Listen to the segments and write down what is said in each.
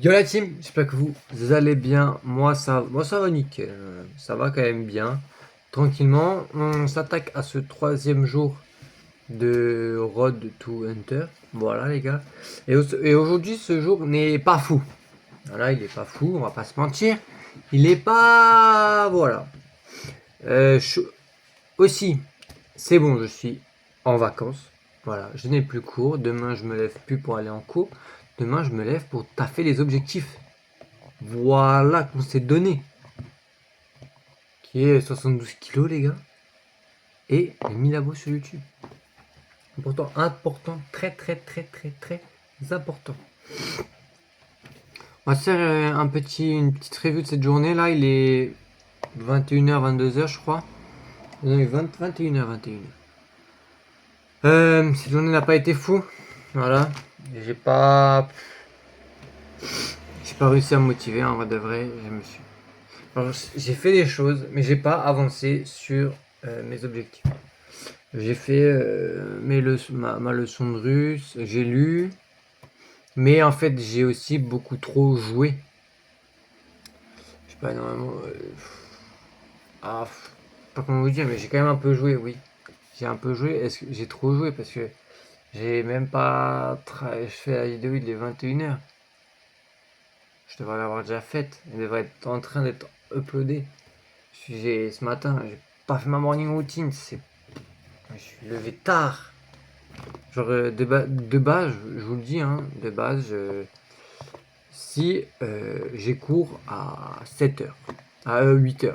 Yo la team, j'espère que vous allez bien. Moi ça va nickel. Ça va quand même bien. Tranquillement, on s'attaque à ce troisième jour de Road to Hunter. Voilà les gars. Et aujourd'hui, ce jour n'est pas fou. Voilà, il est pas fou, on va pas se mentir. Il est pas... Voilà. Aussi, c'est bon, je suis en vacances. Voilà, je n'ai plus cours. Demain, je me lève plus pour aller en cours. Demain, je me lève pour taffer les objectifs. Voilà qu'on s'est donné. Qui est 72 kilos, les gars. Et 1000 abos sur YouTube. Important, très important. On va se faire une petite review de cette journée là. Il est 21h, 22h, je crois. Non, 21h, 21h. Cette journée n'a pas été fou. Voilà. J'ai pas réussi à me motiver en vrai de vrai. Alors, j'ai fait des choses, mais j'ai pas avancé sur mes objectifs. J'ai fait ma leçon de russe, j'ai lu, mais en fait j'ai aussi beaucoup trop joué. Je sais pas énormément. Pas comment vous dire, mais j'ai quand même un peu joué, oui. J'ai un peu joué. Est-ce que j'ai trop joué parce que j'ai même pas. Je fais la vidéo, il est 21h. Je devrais l'avoir déjà faite. Elle devrait être en train d'être uploadée. Ce matin, j'ai pas fait ma morning routine. Je suis levé tard. Genre de base, je vous le dis, hein, de base, si j'ai cours à 7h, à 8h,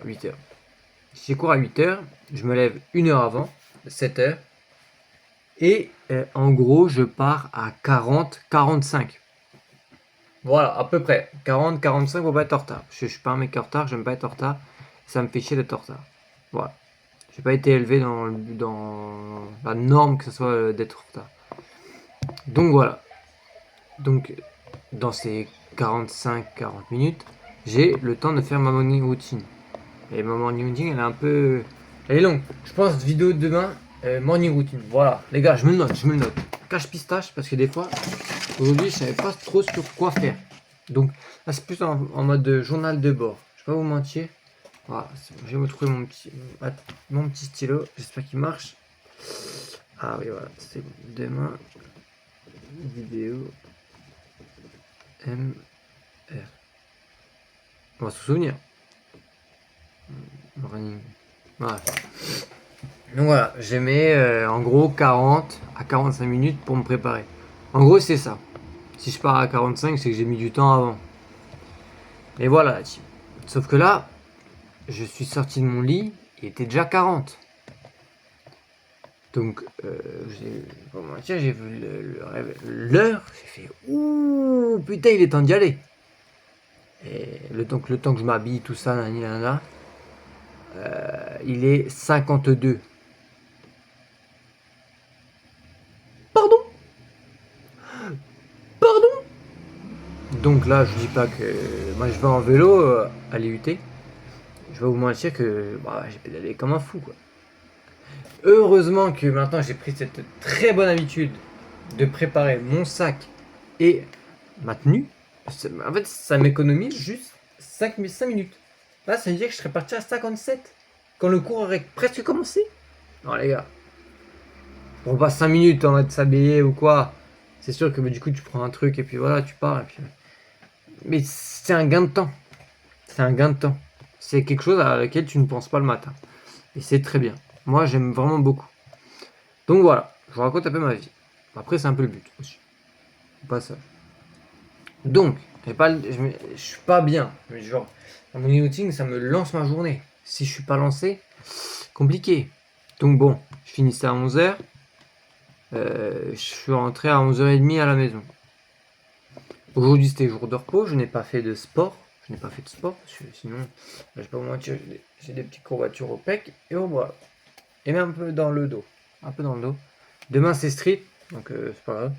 Si j'ai cours à 8h, je me lève 1 heure avant, 7h, et en gros, je pars à 40-45. Voilà, à peu près. 40-45 pour pas être en retard. Je suis pas un mec en retard, j'aime pas être en retard. Ça me fait chier d'être en retard. Voilà. J'ai pas été élevé dans la norme que ce soit d'être en retard. Donc voilà. Donc dans ces 45-40 minutes, j'ai le temps de faire ma morning routine. Et ma morning routine, elle est longue. Je pense vidéo de demain, morning routine. Voilà, les gars, je me le note. Cache pistache, parce que des fois, aujourd'hui, je savais pas trop sur quoi faire. Donc là, c'est plus en mode journal de bord. Je vais pas vous mentir. Voilà, je vais me trouver mon petit stylo. J'espère qu'il marche. Ah oui, voilà, c'est bon. Demain, vidéo MR. On va se souvenir. Voilà. Donc voilà, j'ai mis en gros 40 à 45 minutes pour me préparer. En gros, c'est ça. Si je pars à 45, c'est que j'ai mis du temps avant. Et voilà la team. Sauf que là, je suis sorti de mon lit, il était déjà 40. Donc, j'ai vu l'heure, j'ai fait ouh, putain, il est temps d'y aller. Et le temps que je m'habille, tout ça, nanana, il est 52. Pardon. Donc là, je dis pas que moi je vais en vélo à l'IUT. Je vais vous mentir que j'ai pédalé comme un fou quoi. Heureusement que maintenant j'ai pris cette très bonne habitude de préparer mon sac et ma tenue. En fait, ça m'économise juste 5 minutes. Là, ça veut dire que je serais parti à 57 quand le cours aurait presque commencé. Non, les gars, pour pas 5 minutes en être s'habiller ou quoi. C'est sûr que du coup, tu prends un truc et puis voilà, tu pars. Et puis... Mais c'est un gain de temps. C'est un gain de temps. C'est quelque chose à laquelle tu ne penses pas le matin. Et c'est très bien. Moi, j'aime vraiment beaucoup. Donc voilà, je vous raconte un peu ma vie. Après, c'est un peu le but aussi. Pas ça. Donc, je suis pas bien. Genre, mon e ça me lance ma journée. Si je suis pas lancé, compliqué. Donc bon, je finissais à 11h. Je suis rentré à 11h30 à la maison. Aujourd'hui, c'était jour de repos. Je n'ai pas fait de sport. Parce que sinon, je vais pas vous mentir, j'ai des petites courbatures au pec et au bras. Et même un peu dans le dos. Demain, c'est street. Donc c'est pas grave.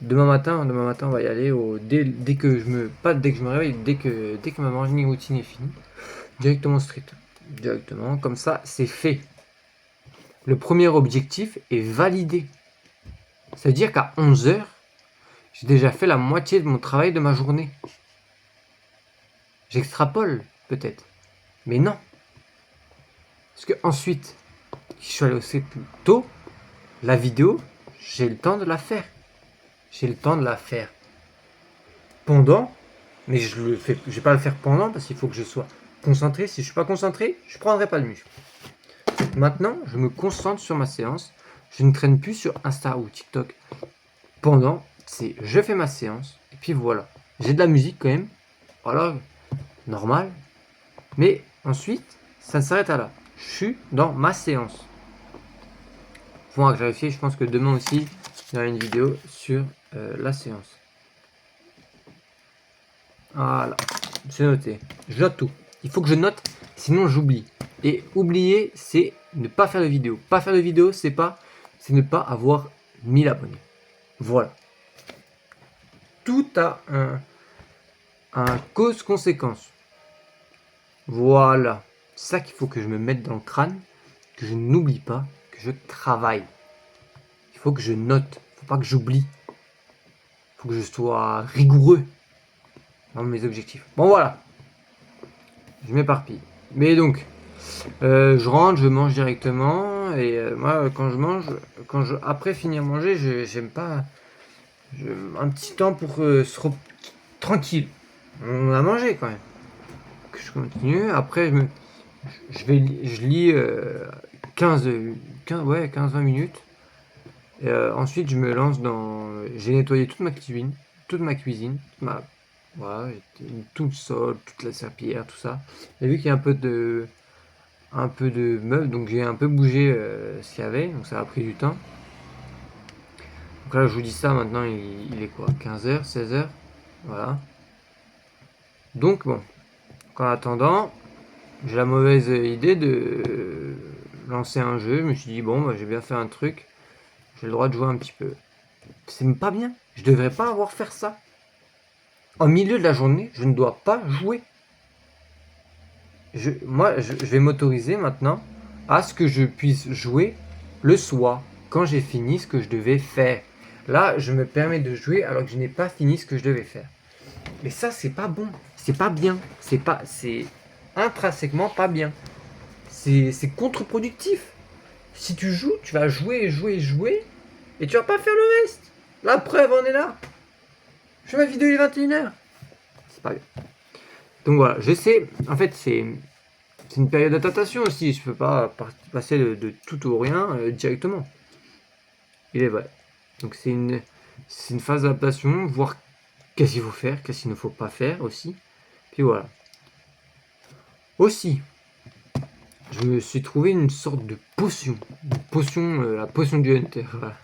Demain matin, on va y aller dès que je me réveille, dès que ma morning routine est finie, directement street. Directement, comme ça, c'est fait. Le premier objectif est validé. Ça veut dire qu'à 11h, j'ai déjà fait la moitié de mon travail de ma journée. J'extrapole, peut-être. Mais non. Parce que ensuite, je suis allé aussi plus tôt, la vidéo, j'ai le temps de la faire. J'ai le temps de la faire pendant, mais je vais pas le faire pendant parce qu'il faut que je sois concentré. Si je suis pas concentré, je prendrai pas le muscle. Maintenant, je me concentre sur ma séance. Je ne traîne plus sur Insta ou TikTok pendant. C'est je fais ma séance et puis voilà. J'ai de la musique quand même, voilà, normal. Mais ensuite, ça ne s'arrête à là. Je suis dans ma séance. Faudra que je vérifie. Je pense que demain aussi, il y aura une vidéo sur la séance. Voilà, c'est noté. Je note tout. Il faut que je note, sinon j'oublie. Et oublier, c'est ne pas faire de vidéo. Pas faire de vidéo, c'est ne pas avoir 1000 abonnés. Voilà. Tout a un cause-conséquence. Voilà. C'est ça qu'il faut que je me mette dans le crâne, que je n'oublie pas, que je travaille. Il faut que je note. Il ne faut pas que j'oublie. Il faut que je sois rigoureux dans mes objectifs. Bon voilà. Je m'éparpille. Mais donc, je rentre, je mange directement. Et moi, quand je mange, après finir manger, j'aime pas. Un petit temps pour tranquille. On a mangé quand même. Que je continue. Après, je lis 15-20 minutes. Et ensuite, je me lance dans. J'ai nettoyé toute ma cuisine, voilà, tout le sol, toute la serpillière, tout ça. Et vu qu'il y a un peu de meubles, donc j'ai un peu bougé ce qu'il y avait, donc ça a pris du temps. Donc là, je vous dis ça, maintenant, il est quoi, 15h, 16h, voilà. Donc bon, en attendant, j'ai la mauvaise idée de lancer un jeu. Je me suis dit, bon, bah, j'ai bien fait un truc, j'ai le droit de jouer un petit peu. C'est pas bien, je devrais pas avoir faire ça. En milieu de la journée, je ne dois pas jouer. Je vais m'autoriser maintenant à ce que je puisse jouer le soir, quand j'ai fini ce que je devais faire. Là, je me permets de jouer alors que je n'ai pas fini ce que je devais faire. Mais ça, c'est pas bon. C'est pas bien. C'est intrinsèquement pas bien. C'est contre-productif. Si tu joues, tu vas jouer, et tu vas pas faire le reste. La preuve en est là. Je fais ma vidéo il est 21h. C'est pas bien. Donc voilà, j'essaie. En fait, c'est une période d'adaptation aussi. Je peux pas passer de tout au rien directement. Il est vrai. Donc c'est une phase d'adaptation, voir qu'est-ce qu'il faut faire, qu'est-ce qu'il ne faut pas faire aussi. Puis voilà. Aussi, je me suis trouvé une sorte de potion. Une potion, la potion du Hunter. Voilà.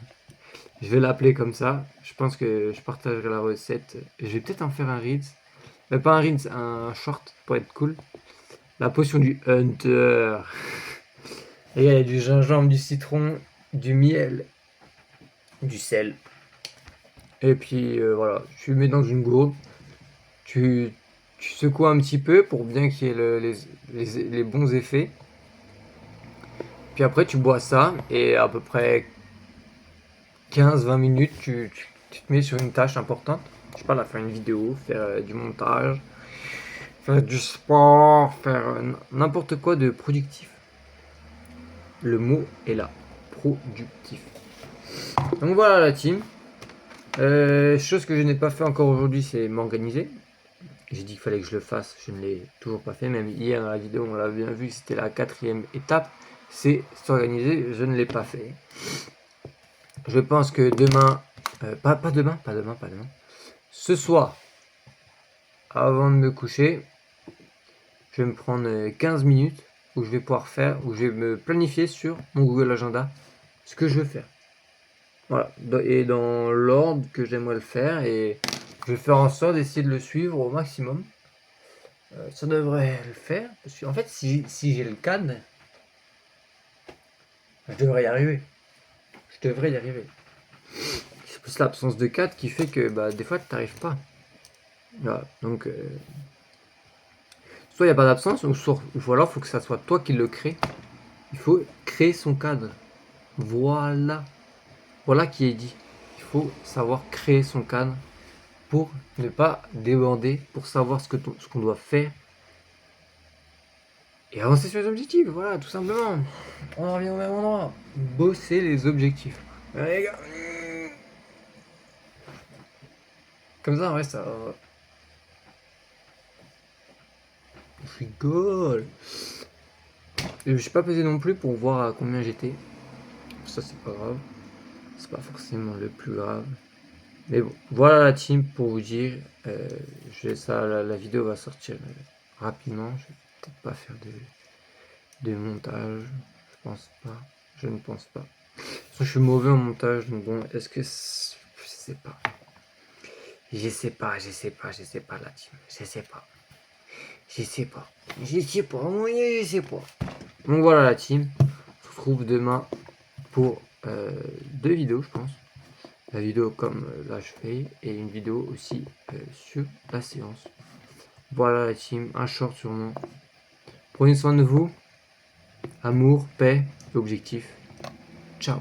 Je vais l'appeler comme ça. Je pense que je partagerai la recette. Je vais peut-être en faire un reels. Pas un reels, un short pour être cool. La potion du Hunter. Et il y a du gingembre, du citron, du miel, du sel. Et puis voilà, tu mets dans une gourde. Tu secoues un petit peu pour bien qu'il y ait les bons effets. Puis après, tu bois ça et à peu près 15-20 minutes, tu te mets sur une tâche importante. Je sais pas, là, faire une vidéo, faire du montage, faire du sport, faire n'importe quoi de productif. Le mot est là, productif. Donc voilà la team. Chose que je n'ai pas fait encore aujourd'hui, c'est m'organiser. J'ai dit qu'il fallait que je le fasse, je ne l'ai toujours pas fait. Même hier dans la vidéo, on l'a bien vu, c'était la 4e étape, c'est s'organiser. Je ne l'ai pas fait. Je pense que demain, pas demain. Ce soir, avant de me coucher, je vais me prendre 15 minutes où je vais pouvoir faire, où je vais me planifier sur mon Google Agenda ce que je veux faire. Voilà, et dans l'ordre que j'aimerais le faire, et je vais faire en sorte d'essayer de le suivre au maximum. Ça devrait le faire, parce qu'en fait, si j'ai le cadre, je devrais y arriver. C'est plus l'absence de cadre qui fait que des fois, tu n'arrives pas. Voilà, donc, soit il n'y a pas d'absence, ou alors il faut que ça soit toi qui le crée. Il faut créer son cadre. Voilà qui est dit. Il faut savoir créer son cadre pour ne pas déborder, pour savoir ce qu'on doit faire et avancer sur les objectifs, voilà, tout simplement. On en revient au même endroit. Bosser les objectifs. Les gars. Comme ça, en vrai, ça. Je rigole. Je suis pas pesé non plus pour voir à combien j'étais. Ça, c'est pas grave. C'est pas forcément le plus grave. Mais bon, voilà la team pour vous dire. La vidéo va sortir rapidement. Je vais peut-être pas faire de montage. Je pense pas. Je ne pense pas. Je suis mauvais en montage, donc bon, est-ce que... Je sais pas. Je sais pas la team. Je sais pas. Je sais pas. Je sais pas. Donc voilà la team. On se retrouve demain pour 2 vidéos, je pense. La vidéo comme là je fais et une vidéo aussi sur la séance. Voilà la team, un short sûrement. Prenez soin de vous. Amour, paix, objectif. Ciao.